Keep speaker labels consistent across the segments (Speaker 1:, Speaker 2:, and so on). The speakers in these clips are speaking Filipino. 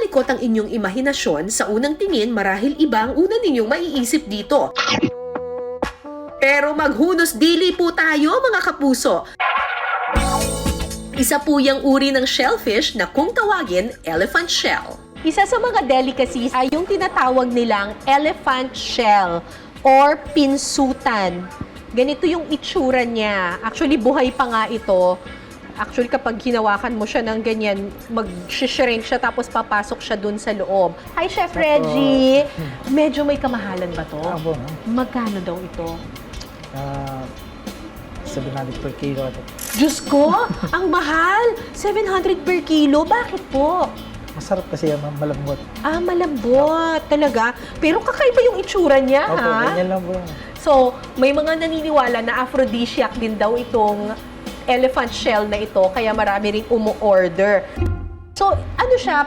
Speaker 1: malikot ang inyong imahinasyon, sa unang tingin marahil iba ang una ninyong maiisip dito. Pero maghunos dili po tayo mga kapuso. Isa po yung uri ng shellfish na kung tawagin elephant shell. Isa sa mga delicacies ay yung tinatawag nilang elephant shell or pinsutan. Ganito yung itsura niya. Actually, buhay pa nga ito. Actually, kapag hinawakan mo siya ng ganyan, mag-shrink siya tapos papasok siya dun sa loob. Hi, Chef Reggie! Medyo may kamahalan ba to?
Speaker 2: Abo, no?
Speaker 1: Magkano daw ito?
Speaker 2: 700 per kilo.
Speaker 1: Diyos ko! Ang mahal! 700 per kilo. Bakit po?
Speaker 2: Masarap kasi yan, malambot.
Speaker 1: Ah, malambot. Talaga? Pero kakaiba yung itsura niya,
Speaker 2: Opo,
Speaker 1: ha?
Speaker 2: ganyan lang po yan.
Speaker 1: So, may mga naniniwala na aphrodisiac din daw itong elephant shell na ito, kaya marami ring umu-order. So, ano siya?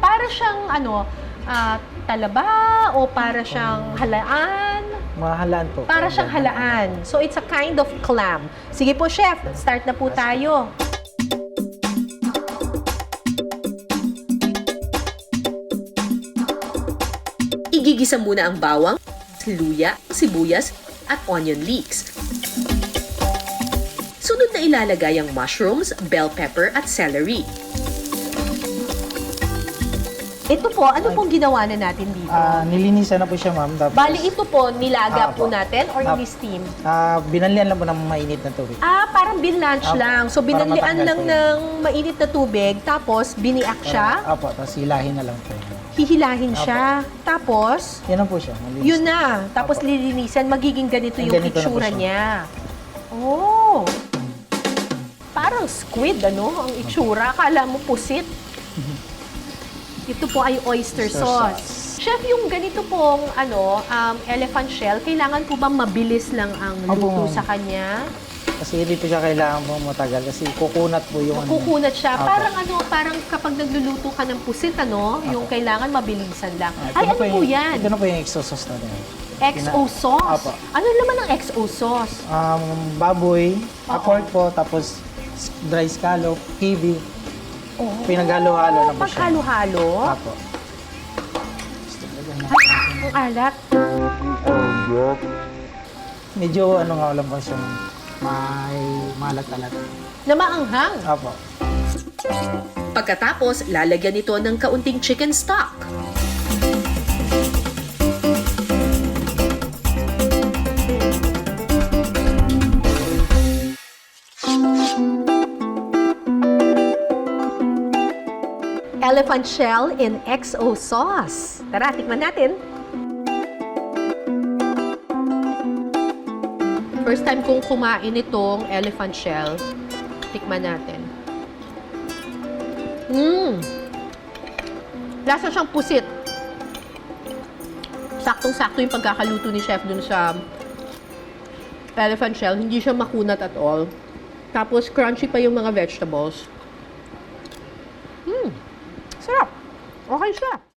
Speaker 1: Para siyang, talaba o para siyang halaan?
Speaker 2: Mahalaan po.
Speaker 1: Para siyang halaan. So, it's a kind of clam. Sige po, Chef. Start na po tayo. Igigisa muna ang bawang, luya, sibuyas, at onion leeks. Sunod na ilalagay ang mushrooms, bell pepper at celery. Ito po, ano pong ginawa na natin dito?
Speaker 2: Nilinisan na po siya, ma'am. Tapos,
Speaker 1: Bali, ito po, nilaga po
Speaker 2: Apo.
Speaker 1: natin or
Speaker 2: Apo.
Speaker 1: ni-steam?
Speaker 2: binalian lang po ng mainit na tubig.
Speaker 1: Parang binlanch
Speaker 2: Apo.
Speaker 1: lang. So,
Speaker 2: Para
Speaker 1: binalian
Speaker 2: matanggal
Speaker 1: lang
Speaker 2: po yun.
Speaker 1: ng mainit na tubig, tapos biniak siya,
Speaker 2: Apo, tapos hilahin na lang po.
Speaker 1: hihilahin
Speaker 2: Apo.
Speaker 1: siya, tapos,
Speaker 2: Yan na po siya. Malinis.
Speaker 1: yun na. Tapos
Speaker 2: Apo.
Speaker 1: lilinisan, magiging ganito yung
Speaker 2: Ganito na po
Speaker 1: itsura
Speaker 2: siya.
Speaker 1: niya. Oh! Parang squid, ano? Ang itsura. Akala mo pusit. Ito po ay oyster
Speaker 2: Oyster
Speaker 1: sauce. Chef, yung ganito pong elephant shell, kailangan po bang mabilis lang ang
Speaker 2: Opo,
Speaker 1: luto
Speaker 2: ma'am.
Speaker 1: sa kanya?
Speaker 2: Kasi hindi po siya kailangan po matagal kasi kukunat po yung
Speaker 1: Kukunat siya.
Speaker 2: Apo.
Speaker 1: Parang kapag nagluluto ka ng pusit, yung kailangan mabilisan lang.
Speaker 2: Ito
Speaker 1: Ay,
Speaker 2: na
Speaker 1: ano po yan?
Speaker 2: Ito na po yung exo sauce natin.
Speaker 1: XO sauce?
Speaker 2: Apo.
Speaker 1: Ano naman ang XO sauce?
Speaker 2: Baboy,
Speaker 1: Oo.
Speaker 2: pork po, tapos dry scallop, kiwi.
Speaker 1: Oh,
Speaker 2: Pinaghalo-halo na po siya.
Speaker 1: Paghalo-halo?
Speaker 2: Apo.
Speaker 1: Ang alat.
Speaker 2: Medyo nga alam ko siya, may malat-alat.
Speaker 1: Na maanghang.
Speaker 2: Apo.
Speaker 1: Pagkatapos, lalagyan ito ng kaunting chicken stock. Elephant shell in XO sauce. Tara, tikman natin. First time kong kumain itong elephant shell. Tikman natin. Lasa siyang pusit. Saktong-sakto yung pagkakaluto ni Chef dun sa elephant shell. Hindi siya makunat at all. Tapos crunchy pa yung mga vegetables. Sarap. Okay siya.